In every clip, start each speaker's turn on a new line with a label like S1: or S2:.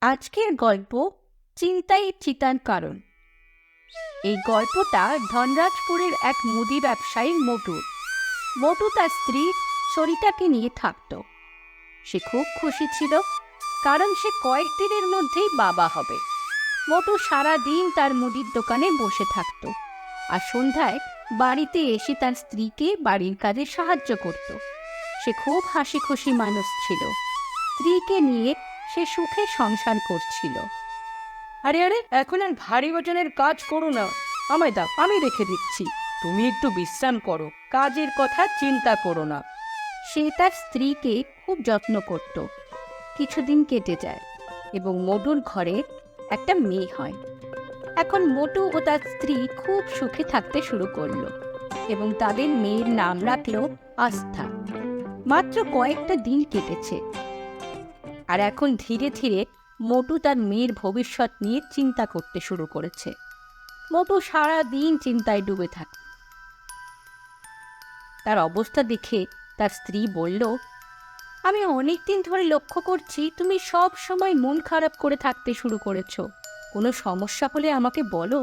S1: আজকের গল্প চিন্তাই চিতার কারণ। এই গল্পটা ধনরাজপুরের এক মুদি ব্যবসায়ী মোটু তার স্ত্রী সরিতাকে নিয়ে থাকত। সে খুব খুশি ছিল, কারণ সে কয়েকদিনের মধ্যেই বাবা হবে। মোটু সারাদিন তার মুদির দোকানে বসে থাকত, আর সন্ধ্যায় বাড়িতে এসে তার স্ত্রীকে বাড়ির কাজে সাহায্য করত। সে খুব হাসি খুশি মানুষ ছিল। স্ত্রীকে নিয়ে সে সুখে সংসার করছিল।
S2: আরে আরে, এখন আর ভারী ওজনের কাজ করো না, আমায় দাও, আমি রেখে দিচ্ছি। তুমি একটু বিশ্রাম করো, কাজের কথা চিন্তা করো না।
S1: সে তার স্ত্রীকে খুব যত্ন করত। কিছুদিন কেটে যায় এবং মোটুর ঘরে একটা মেয়ে হয়। এখন মোটু ও তার স্ত্রী খুব সুখে থাকতে শুরু করলো এবং তাদের মেয়ের নাম রাখলো আস্থা। মাত্র কয়েকটা দিন কেটেছে, আর এখন ধীরে ধীরে মোটু তার মেয়ের ভবিষ্যৎ নিয়ে চিন্তা করতে শুরু করেছে। মোটু সারা দিন চিন্তায় ডুবে থাকে। তার অবস্থা দেখে তার স্ত্রী বলল, আমি অনেক দিন ধরে লক্ষ্য করছি তুমি সব সময় মন খারাপ করে থাকতে শুরু করেছো। কোনো সমস্যা হলে আমাকে বলো।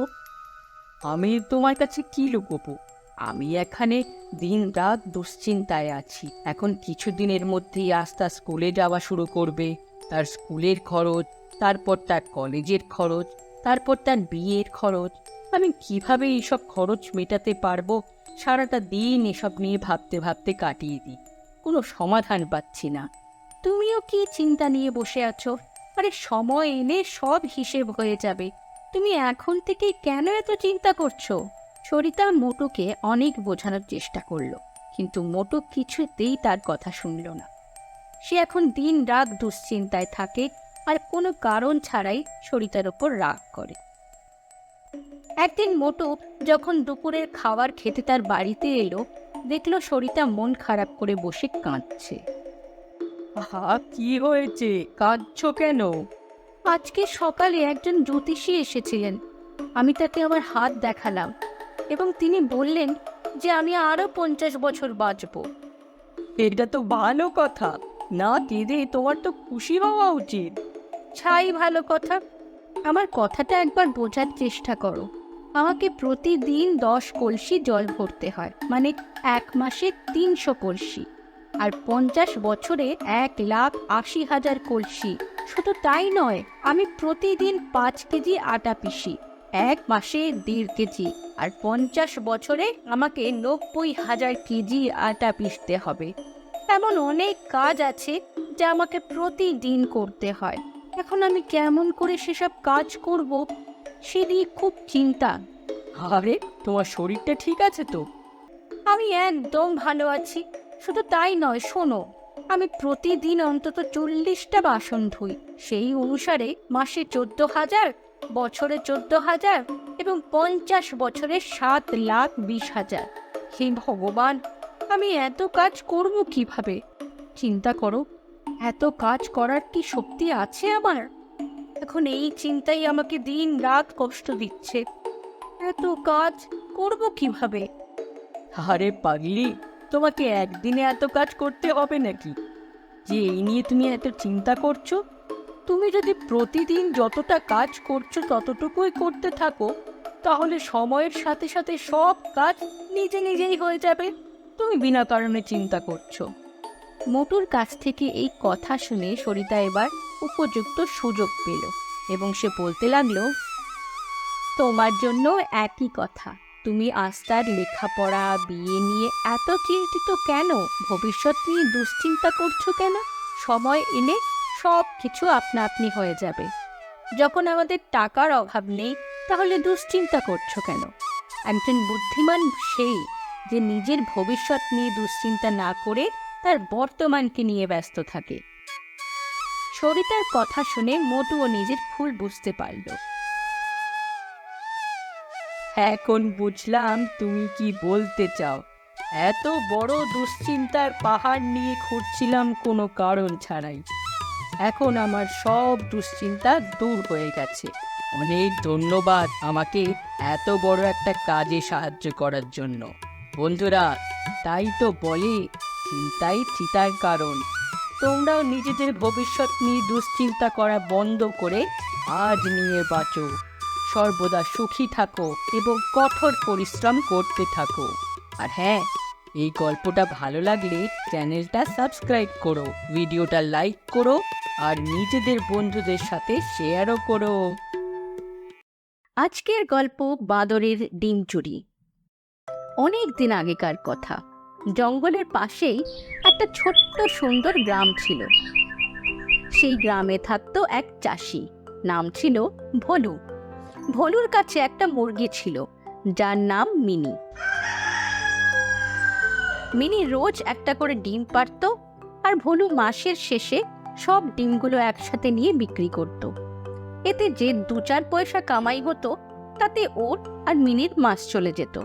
S2: আমি তোমার কাছে কি লুকোবো? আমি এখানে দিন রাত দুশ্চিন্তায় আছি। এখন কিছুদিনের মধ্যেই আস্থা স্কুলে যাওয়া শুরু করবে। তার স্কুলের খরচ, তারপর তার কলেজের খরচ, তারপর তার বিয়ের খরচ। আমি কিভাবে এইসব খরচ মেটাতে পারবো? সারাটা দিন এসব নিয়ে ভাবতে ভাবতে কাটিয়ে দিই, কোনো সমাধান পাচ্ছি না।
S1: তুমিও কি চিন্তা নিয়ে বসে আছো? আরে সময় এলে সব হিসেব হয়ে যাবে। তুমি এখন থেকে কেন এত চিন্তা করছো? সরিতা মোটুকে অনেক বোঝানোর চেষ্টা করলো, কিন্তু মোটু কিছুতেই তার কথা শুনল না। সে এখন দিন রাত দুশ্চিন্তায় থাকে, আর কোনো কারণ ছাড়াই সরিতার ওপর রাগ করে। একদিন মোটু যখন দুপুরের খাবার খেতে তার বাড়িতে এলো, দেখলো সরিতা মন খারাপ করে বসে কাঁদছে।
S2: আহা, কি হয়েছে? কাঁদছো কেন?
S1: আজকে সকালে একজন জ্যোতিষী এসেছিলেন। আমি তাকে আমার হাত দেখালাম এবং তিনি বললেন যে আমি আরো 50 বছর বাঁচব।
S2: এটা তো ভালো কথা না, কেঁদে তোমার তো খুশি হওয়া উচিত।
S1: ছাই ভালো কথা, আমার কথাটা একবার বোঝার চেষ্টা করো। আমাকে প্রতিদিন 10 কলসি জল ভরতে হয়, মানে 1 মাসে 300 কলসি, আর 50 বছরে 1,80,000 কলসি। শুধু তাই নয়, আমি প্রতিদিন 5 কেজি আটা পিষি, 1 মাসে 1.5 কেজি, আর 50 বছরে আমাকে 90,000 কেজি আটা পিষতে হবে। এমন অনেক কাজ আছে যা আমাকে প্রতিদিন করতে হয়। এখন আমি কেমন করে সেসব কাজ করব, সে নিয়ে খুব চিন্তা।
S2: আরে, তোমার শরীরটা ঠিক আছে তো?
S1: আমি একদম ভালো আছি। শুধু তাই নয়, শোনো, আমি প্রতিদিন অন্তত 40টা বাসন ধুই। সেই অনুসারে মাসে 14,000, বছরে 14,000 এবং 50 বছরে 7,20,000। হে ভগবান, আমি এত কাজ করব কিভাবে? চিন্তা করো, এত কাজ করার কি শক্তি আছে আমার? এখন এই চিন্তাই আমাকে দিন রাত কষ্ট দিচ্ছে। এত কাজ করব কিভাবে?
S2: আরে পাগলি, তোমাকে একদিনে এত কাজ করতে হবে নাকি যে এই নিয়ে তুমি এত চিন্তা করছো? তুমি যদি প্রতিদিন যতটা কাজ করছো ততটুকুই করতে থাকো, তাহলে সময়ের সাথে সাথে সব কাজ নিজে নিজেই হয়ে যাবে। তুমি বিনা কারণে চিন্তা করছো।
S1: মোটুর কাছ থেকে এই কথা শুনে সরিতা এবার উপযুক্ত সুযোগ পেল এবং সে বলতে লাগলো, তোমার জন্য একই কথা। তুমি আস্থার লেখাপড়া, বিয়ে নিয়ে এত চিন্তিত কেন? ভবিষ্যৎ নিয়ে দুশ্চিন্তা করছো কেন? সময় এলে সব কিছু আপনা আপনি হয়ে যাবে। যখন আমাদের টাকার অভাব নেই, তাহলে দুশ্চিন্তা করছো কেন? একজন বুদ্ধিমান সেই যে নিজের ভবিষ্যৎ নিয়ে দুশ্চিন্তা না করে তার বর্তমানকে নিয়ে ব্যস্ত থাকে। সরিতার কথা শুনে মোটুও নিজের ভুল বুঝতে পারল।
S2: এখন বুঝলাম তুমি কি বলতে চাও। এত বড় দুশ্চিন্তার পাহাড় নিয়ে ঘুরছিলাম কোনো কারণ ছাড়াই। এখন আমার সব দুশ্চিন্তা দূর হয়ে গেছে। অনেক ধন্যবাদ আমাকে এত বড় একটা কাজে সাহায্য করার জন্য। বন্ধুরা, তাই তো বলে চিন্তাই চিতার কারণ। তোমরাও নিজেদের ভবিষ্যৎ নিয়ে দুশ্চিন্তা করা বন্ধ করে আজ নিয়ে বাঁচো, সর্বদা সুখী থাকো এবং কঠোর পরিশ্রম করতে থাকো। আর হ্যাঁ, এই গল্পটা ভালো লাগলে চ্যানেলটা সাবস্ক্রাইব করো, ভিডিওটা লাইক করো আর নিজেদের বন্ধুদের সাথে শেয়ারও করো।
S1: আজকের গল্প বাঁদরের ডিম চুরি। অনেক দিন আগেকার কথা, জঙ্গলের পাশেই একটা ছোট্ট সুন্দর গ্রাম ছিল। সেই গ্রামে থাকতো এক চাষি, নাম ছিল ভলু। ভলুর কাছে একটা মুরগি ছিল যার নাম মিনি। মিনি রোজ একটা করে ডিম পাড়ত, আর ভলু মাসের শেষে সব ডিমগুলো একসাথে নিয়ে বিক্রি করত। এতে যে 2-4 পয়সা কামাই হতো তাতে ওর আর মিনির মাস চলে যেত।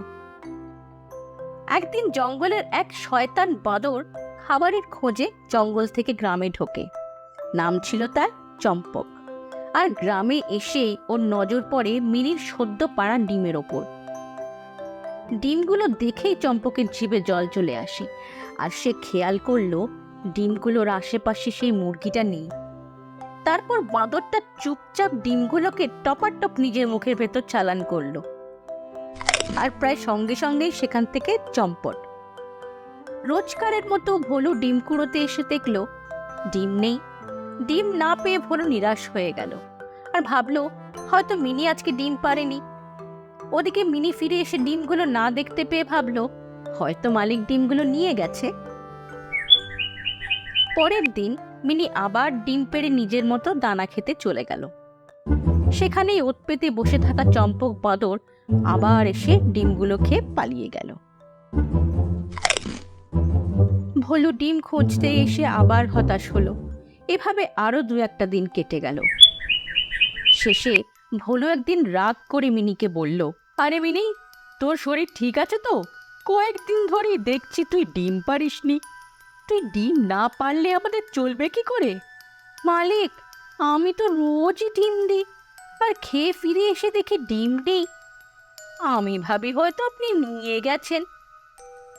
S1: একদিন জঙ্গলের এক শয়তান বাঁদর খাবারের খোঁজে জঙ্গল থেকে গ্রামে ঢোকে। নাম ছিল তার চম্পক। আর গ্রামে এসে ওর নজর পড়ে মিনির সদ্য পাড়া ডিমের ওপর। ডিমগুলো দেখেই চম্পকের জিভে জল চলে আসে, আর সে খেয়াল করলো ডিমগুলোর আশেপাশে সেই মুরগিটা নেই। তারপর বাঁদরটা চুপচাপ ডিমগুলোকে টপাটপ নিজের মুখের ভেতর চালান করলো, আর প্রায় সঙ্গে সঙ্গেই সেখান থেকে চম্পট। রোজকারের মতো ভলু ডিম কুড়োতে এসে দেখলো ডিম নেই। ডিম না পেয়ে ভলু নিরাশ হয়ে গেল, আর ভাবলো হয়তো মিনি আজকে ডিম পারেনি। ওদিকে মিনি ফিরে এসে ডিমগুলো না দেখতে পেয়ে ভাবলো হয়তো মালিক ডিমগুলো নিয়ে গেছে। পরের দিন মিনি আবার ডিম পেড়ে নিজের মতো দানা খেতে চলে গেল। সেখানেই ওত পেতে বসে থাকা চম্পক বাঁদর আবার এসে ডিমগুলো খেয়ে পালিয়ে গেল। ভলু ডিম খুঁজতে এসে আবার হতাশ হলো। এভাবে আরো 2-1 দিন কেটে গেল। শেষে ভলু একদিন রাগ করে মিনিকে বলল, আরে মিনি, তোর শরীর ঠিক আছে তো? কয়েকদিন ধরেই দেখছি তুই ডিম পারিসনি। তুই ডিম না পারলে আমাদের চলবে কি করে? মালিক, আমি তো রোজই ডিম দিই, আর খেয়ে ফিরে এসে দেখি ডিম নেই। আমি ভাবি হয়তো আপনি নিয়ে গেছেন।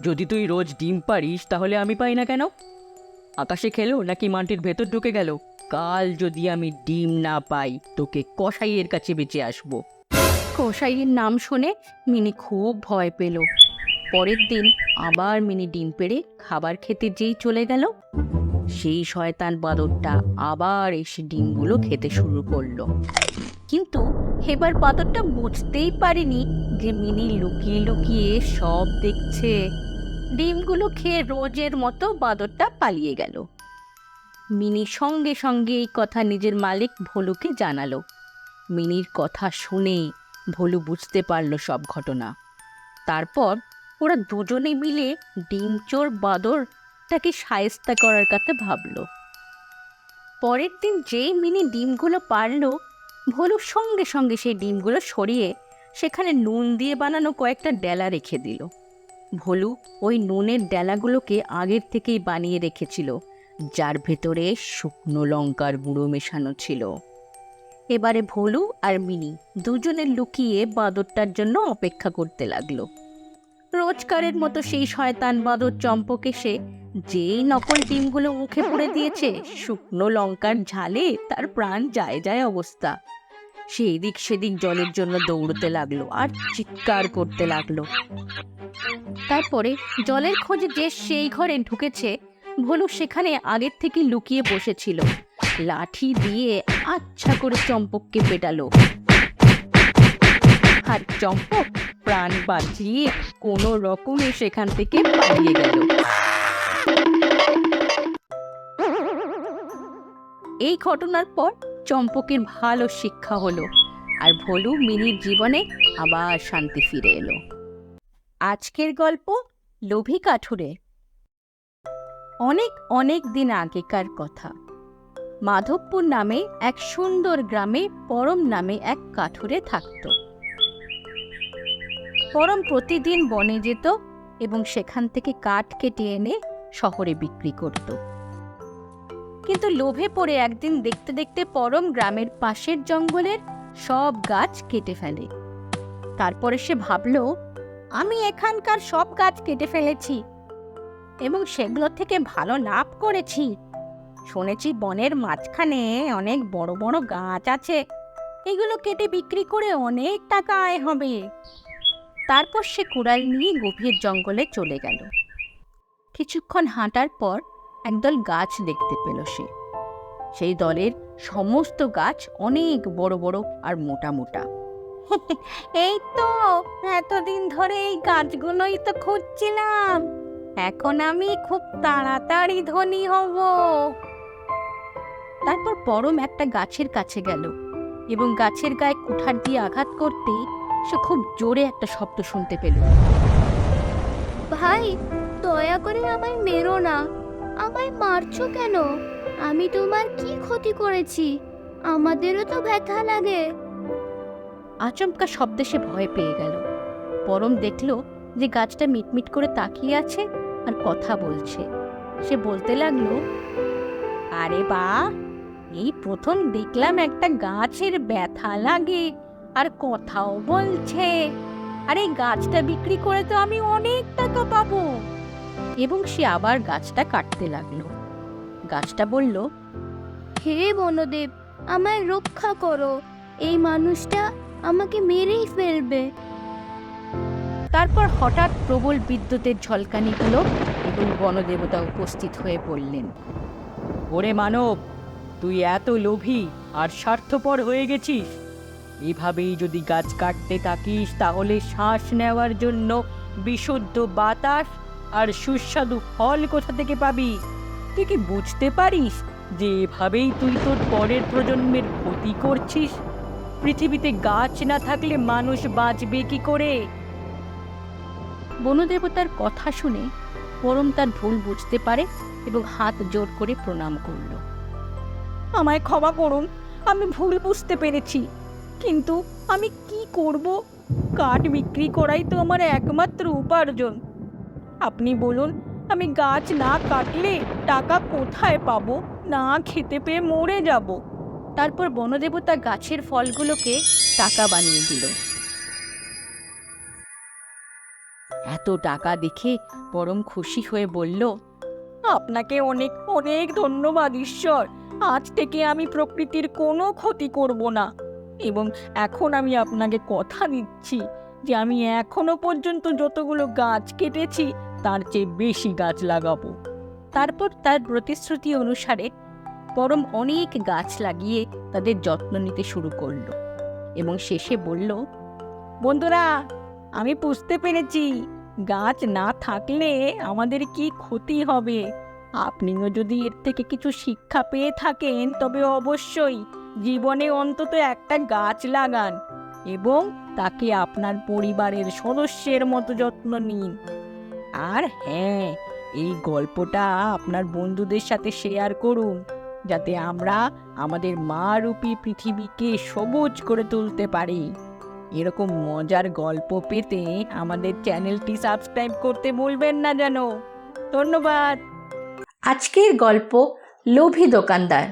S2: যদি তুই রোজ ডিম পারিস তাহলে আমি পাই না কেন? আকাশে খেলো নাকি মাটির ভেতর ঢুকে গেল? কাল যদি আমি ডিম না পাই তোকে কসাইয়ের কাছে বেঁচে আসবো।
S1: কসাইয়ের নাম শুনে মিনি খুব ভয় পেল। পরের দিন আবার মিনি ডিম পেড়ে খাবার খেতে যেই চলে গেল, সেই শয়তান বাঁদরটা আবার এসে ডিমগুলো খেতে শুরু করলো। কিন্তু এবার বাঁদরটা বুঝতেই পারেনি যে মিনি লুকিয়ে লুকিয়ে সব দেখছে। ডিমগুলো খেয়ে রোজের মতো বাঁদরটা পালিয়ে গেল। মিনি সঙ্গে সঙ্গে এই কথা নিজের মালিক ভলুকে জানালো। মিনির কথা শুনে ভলু বুঝতে পারলো সব ঘটনা। তারপর ওরা দুজনে মিলে ডিম চোর বাঁদরটাকে শায়েস্তা করার কথা ভাবলো। পরের দিন যেই মিনি ডিমগুলো পারলো, ভলু সঙ্গে সঙ্গে সেই ডিমগুলো সরিয়ে সেখানে নুন দিয়ে বানানো কয়েকটা ডেলা রেখে দিল। ভলু ওই নুনের ডেলাগুলোকে আগের থেকেই বানিয়ে রেখেছিল, যার ভেতরে শুকনো লঙ্কার গুঁড়ো মেশানো ছিল। এবারে ভলু আর মিনি দুজনে লুকিয়ে বাঁদরটার জন্য অপেক্ষা করতে লাগলো। রোজকারের মতো সেই শয়তান বাঁদর চম্পক এসে যেই নকল ডিমগুলো মুখে পুড়ে দিয়েছে, শুকনো লঙ্কার ঝালে তার প্রাণ যায় যায় অবস্থা। সে এদিক সেদিক জলের জন্য দৌড়তে লাগলো আর চিৎকার করতে লাগলো। তারপরে জলের খোঁজে যে সেই ঘরে ঢুকেছে, ভলু সেখানে আগের থেকে লুকিয়ে বসেছিল। লাঠি দিয়ে আচ্ছা করে চম্পককে পেটালো, আর চম্পক প্রাণ বাঁচিয়ে কোনো রকমে সেখান থেকে পালিয়ে গেল। এই ঘটনার পর চম্পকের ভালো শিক্ষা হলো, আর ভলু মিনির জীবনে আবার শান্তি ফিরে এলো। আজকের গল্প লোভী কাঠুরে। অনেক অনেক দিন আগেকার কথা। মাধবপুর নামে এক সুন্দর গ্রামে পরম নামে এক কাঠুরে থাকত। পরম প্রতিদিন বনে যেত এবং সেখান থেকে কাঠ কেটে এনে শহরে বিক্রি করত। কিন্তু লোভে পড়ে একদিন দেখতে দেখতে পরম গ্রামের পাশের জঙ্গলের সব গাছ কেটে ফেলে। তারপরে সে ভাবল, আমি এখানকার সব গাছ কেটে ফেলেছি, এবং সেগুলো থেকে ভালো লাভ করেছি। শুনেছি বনের মাঝখানে অনেক বড় বড় গাছ আছে, এগুলো কেটে বিক্রি করে অনেক টাকা আয় হবে। তারপর সে কুড়াল নিয়ে গভীর জঙ্গলে চলে গেল। কিছুক্ষণ হাঁটার পর একদল গাছ দেখতে পেল সে। সেই দলের সমস্ত গাছ অনেক বড় বড় আর মোটা মোটা। এই তো, এতদিন ধরে এই গাছগুলোই তো খুঁজছিলাম, এখন আমি খুব তাড়াতাড়ি ধনী হব। তারপর পরম একটা গাছের কাছে গেল এবং গাছের গায়ে কুঠার দিয়ে আঘাত করতেই সে খুব জোরে একটা শব্দ শুনতে পেল।
S3: ভাই, দয়া করে আমায় মেরো না। আমায় মারছো কেন? আমি তোমার কি ক্ষতি করেছি? আমাদেরও তো ব্যথা লাগে।
S1: আচমকা শব্দে সে ভয় পেয়ে গেল। পরম দেখল যে গাছটা মিটমিট করে তাকিয়ে আছে আর কথা বলছে। সে বলতে লাগলো, আরে বাহ, এই প্রথম দেখলাম একটা গাছের ব্যথা লাগে আর কথাও বলছে। আর এই গাছটা বিক্রি করে তো আমি অনেক টাকা পাবো। এবং সে আবার গাছটা কাটতে লাগলো। গাছটা বলল,
S3: হে বনদেব, আমায় রক্ষা করো। এই মানুষটা আমাকে মেরেই ফেলবে।
S1: তারপর হঠাৎ প্রবল বিদ্যুতের ঝলকানি হলো এবং বনদেবতা উপস্থিত হয়ে পড়লেন।
S2: ওরে মানব, তুই এত লোভী আর স্বার্থপর হয়ে গেছিস। এভাবেই যদি গাছ কাটতে থাকিস তাহলে শ্বাস নেওয়ার জন্য বিশুদ্ধ বাতাস আর সুস্বাদু ফল কোথা থেকে পাবি? তুই কি বুঝতে পারিস যে এভাবেই তুই তোর পরের প্রজন্মের ক্ষতি করছিস? পৃথিবীতে গাছ না থাকলে মানুষ বাঁচবে কি করে?
S1: বনদেবতার কথা শুনে পরম তার ভুল বুঝতে পারে এবং হাত জোর করে প্রণাম করল।
S2: আমায় ক্ষমা করুন, আমি ভুল বুঝতে পেরেছি। কিন্তু আমি কি করব? কাঠ বিক্রি করাই তো আমার একমাত্র উপার্জন। আপনি বলুন, আমি গাছ না কাটলে টাকা কোথায় পাবো? না খেতে পেয়ে মরে যাব।
S1: তারপর বনদেবতা গাছের ফলগুলোকে টাকা বানিয়ে দিল। এত টাকা দেখে পরম খুশি হয়ে বলল,
S2: আপনাকে অনেক অনেক ধন্যবাদ ঈশ্বর। আজ থেকে আমি প্রকৃতির কোনো ক্ষতি করব না। এবং এখন আমি আপনাকে কথা দিচ্ছি যে আমি এখনো পর্যন্ত যতগুলো গাছ কেটেছি তার চেয়ে বেশি গাছ লাগাবো।
S1: তারপর তার প্রতিশ্রুতি অনুসারে পরম অনেক গাছ লাগিয়ে তাদের যত্ন নিতে শুরু করলো এবং শেষে বলল,
S2: বন্ধুরা, আমি বুঝতে পেরেছি গাছ না থাকলে আমাদের কি ক্ষতি হবে। আপনিও যদি এর থেকে কিছু শিক্ষা পেয়ে থাকেন তবে অবশ্যই জীবনে অন্তত একটা গাছ লাগান এবং তাকে আপনার পরিবারের সদস্যের মতো যত্ন নিন। আর হ্যাঁ, এই গল্পটা আপনার বন্ধুদের সাথে শেয়ার করুন যাতে আমরা আমাদের মা রূপী পৃথিবীকে সবুজ করে তুলতে পারি। এরকম মজার গল্প পেতে আমাদের চ্যানেলটি সাবস্ক্রাইব করতে ভুলবেন না যেন। ধন্যবাদ।
S1: আজকের গল্প লোভী দোকানদার।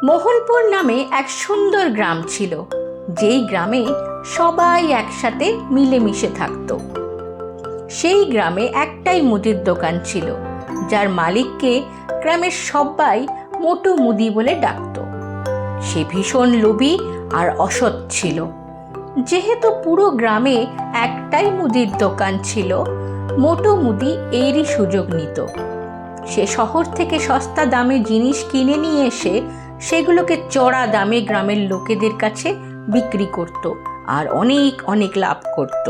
S1: মোহনপুর নামে এক সুন্দর গ্রাম ছিল, যেই গ্রামে সবাই একসাথে মিলেমিশে থাকত। সেই গ্রামে একটাই মুদির দোকান ছিল, যার মালিককে গ্রামের সবাই মোটু মুদি বলে ডাকত। সে ভীষণ লোভী আর অসৎ ছিল। যেহেতু পুরো গ্রামে একটাই মুদির দোকান ছিল, মোটু মুদি এরই সুযোগ নিত। সে শহর থেকে সস্তা দামে জিনিস কিনে নিয়ে এসে সেগুলোকে চড়া দামে গ্রামের লোকেদের কাছে বিক্রি করত আর অনেক অনেক লাভ করত।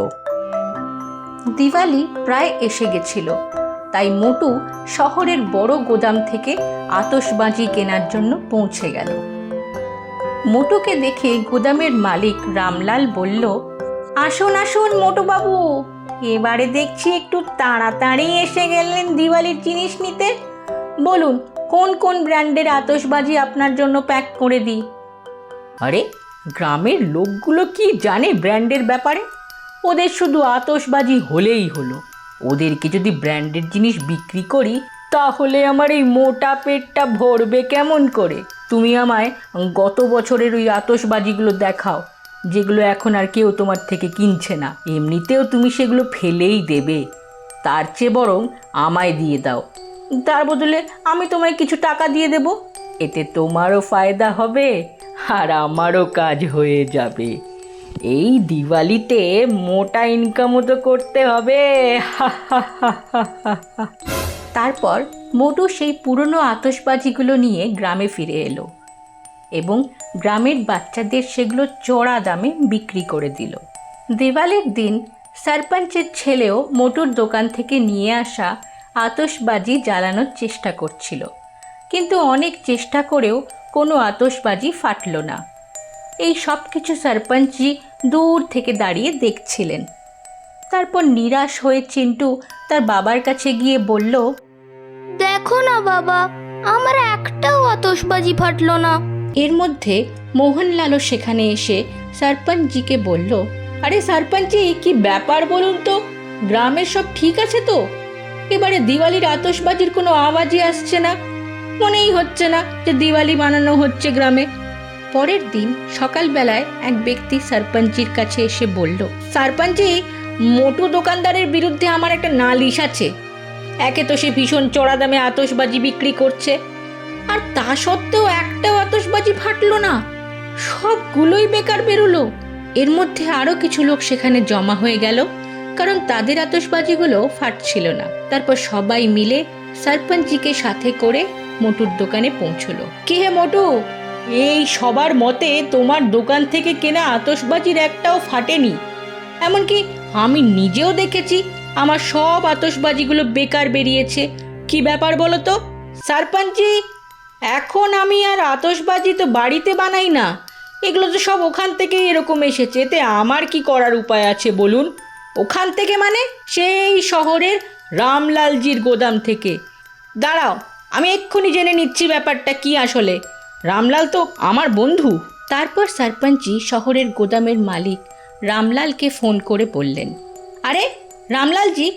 S1: দিওয়ালি প্রায় এসে গেছিল, তাই মোটু শহরের বড় গোদাম থেকে আতশবাজি কেনার জন্য পৌঁছে গেল। মোটুকে দেখে গোদামের মালিক রামলাল বলল, আসুন আসুন মোটুবাবু, এবারে দেখছি একটু তাড়াতাড়ি এসে গেলেন দিওয়ালির জিনিস নিতে। বলুন কোন কোন ব্র্যান্ডের আতশবাজি আপনার জন্য প্যাক করে দিই। আরে, গ্রামের লোকগুলো কি জানে ব্র্যান্ডের ব্যাপারে? ওদের শুধু আতশবাজি হলেই হলো। ওদেরকে যদি ব্র্যান্ডের জিনিস বিক্রি করি তাহলে আমার এই মোটা পেটটা ভরবে কেমন করে? তুমি আমায় গত বছরের ওই আতশবাজিগুলো দেখাও, যেগুলো এখন আর কেউ তোমার থেকে কিনছে না। এমনিতেও তুমি সেগুলো ফেলেই দেবে।
S2: তার চেয়ে বরং আমায় দিয়ে দাও, তার বদলে আমি তোমায় কিছু টাকা দিয়ে দেব। এতে তোমারও ফায়দা হবে আর আমারও কাজ হয়ে যাবে। এই দিওয়ালিতে মোটা ইনকামও তো করতে হবে। তারপর মোটু সেই পুরনো আতশবাজিগুলো নিয়ে গ্রামে ফিরে এলো এবং গ্রামের বাচ্চাদের সেগুলো চড়া দামে বিক্রি করে দিল। দিওয়ালির দিন সরপঞ্চের ছেলেও মোটুর দোকান থেকে নিয়ে আসা আতশবাজি জ্বালানোর চেষ্টা করছিল, কিন্তু অনেক চেষ্টা করেও কোনো আতশবাজি ফাটল না। এই সব কিছু সরপঞ্চজি দূর থেকে দাঁড়িয়ে দেখছিলেন। তারপর নিরাশ হয়ে চিন্টু তার বাবার কাছে গিয়ে বলল,
S3: দেখো না বাবা, আমার একটাও আতশবাজি ফাটলো না।
S1: এর মধ্যে মোহনলালও সেখানে এসে সরপঞ্চজিকে বলল, আরে সরপঞ্চজি, কি ব্যাপার বলুন তো? গ্রামের সব ঠিক আছে তো? এবারে দিওয়ালির আতশবাজির কোনো আওয়াজই আসছে না, মনেই হচ্ছে না যে দিওয়ালি বানানো হচ্ছে গ্রামে। পরের দিন সকালবেলায় এক ব্যক্তি সরপঞ্চজির কাছে এসে বলল, সরপঞ্চজি, মোটু দোকানদারের বিরুদ্ধে আমার একটা নালিশ আছে। একে তো সে ভীষণ চড়া দামে আতশবাজি বিক্রি করছে, আর তা সত্ত্বেও একটাও আতশবাজি ফাটলো না, সবগুলোই বেকার বেরোলো। এর মধ্যে আরও কিছু লোক সেখানে জমা হয়ে গেল, কারণ তাদের আতশবাজিগুলো ফাটছিল না। তারপর সবাই মিলে সরপঞ্চজিকে সাথে করে মোটুর দোকানে পৌঁছলো। কি হে মোটু, এই সবার মতে তোমার দোকান থেকে কেনা আতশবাজির একটাও ফাটেনি। এমনকি আমি নিজেও দেখেছি আমার সব আতশবাজিগুলো বেকার বেরিয়েছে। কি ব্যাপার বলো তো? সরপঞ্চজি, এখন আমি আর আতশবাজি তো বাড়িতে বানাই না, এগুলো তো সব ওখান থেকেই এরকম এসেছে, এতে আমার কি করার উপায় আছে বলুন? ওখান থেকে মানে সেই শহরের রামলালজির গোদাম থেকে। দাঁড়াও, আমি এক্ষুনি জেনে নিচ্ছি ব্যাপারটা কি আসলে। রামলাল তো আমার বন্ধু। তারপর সরপঞ্চজি শহরের গোদামের মালিক রামলালকে ফোন করে বললেন, আরে রামলালজি,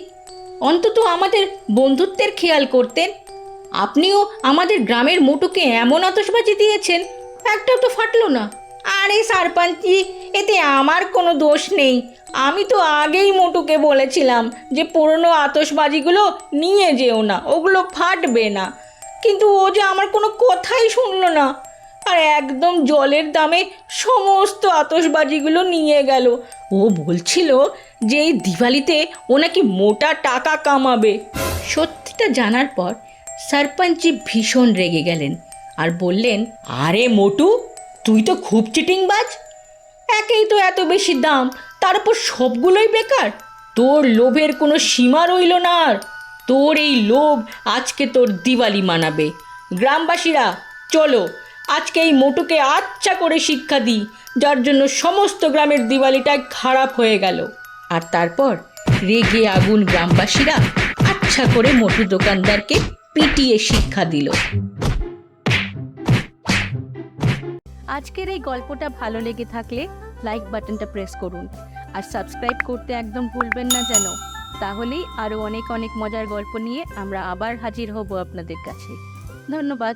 S1: অন্তত আমাদের বন্ধুত্বের খেয়াল করতেন। আপনিও আমাদের গ্রামের মোটুকে এমন আতশবাজি দিয়েছেন, একটাও তো ফাটলো না। আরে সরপঞ্চজি, এতে আমার কোনো দোষ নেই। আমি তো আগেই মোটুকে বলেছিলাম যে পুরনো আতশবাজিগুলো নিয়ে যেও না, ওগুলো ফাটবে না। কিন্তু ও যে আমার কোনো কথাই শুনলো না, আর একদম জলের দামে সমস্ত আতশবাজিগুলো নিয়ে গেল। ও বলছিল যে এই দিওয়ালিতে ও নাকি মোটা টাকা কামাবে। সত্যিটা জানার পর সরপঞ্চজি ভীষণ রেগে গেলেন আর বললেন, আরে মোটু, তুই তো খুব চিটিংবাজ। একেই তো এত বেশি দাম, তার উপর সবগুলোই বেকার। তোর লোভের কোনো সীমা রইল না আর। তোর এই লোভ আজকে তোর দিওয়ালি মানাবে। গ্রামবাসীরা চলো, আজকে এই মোটুকে আচ্ছা করে শিক্ষা দিই, যার জন্য সমস্ত গ্রামের দিওয়ালিটাই খারাপ হয়ে গেল। আর তারপর রেগে আগুন গ্রামবাসীরা আচ্ছা করে মোটু দোকানদারকে পিটিয়ে শিক্ষা দিল। আজকের এই গল্পটা ভালো লেগে থাকলে লাইক বাটনটা প্রেস করুন আর সাবস্ক্রাইব করতে একদম ভুলবেন না যেন। তাহলেই আরও অনেক অনেক মজার গল্প নিয়ে আমরা আবার হাজির হব আপনাদের কাছে। ধন্যবাদ।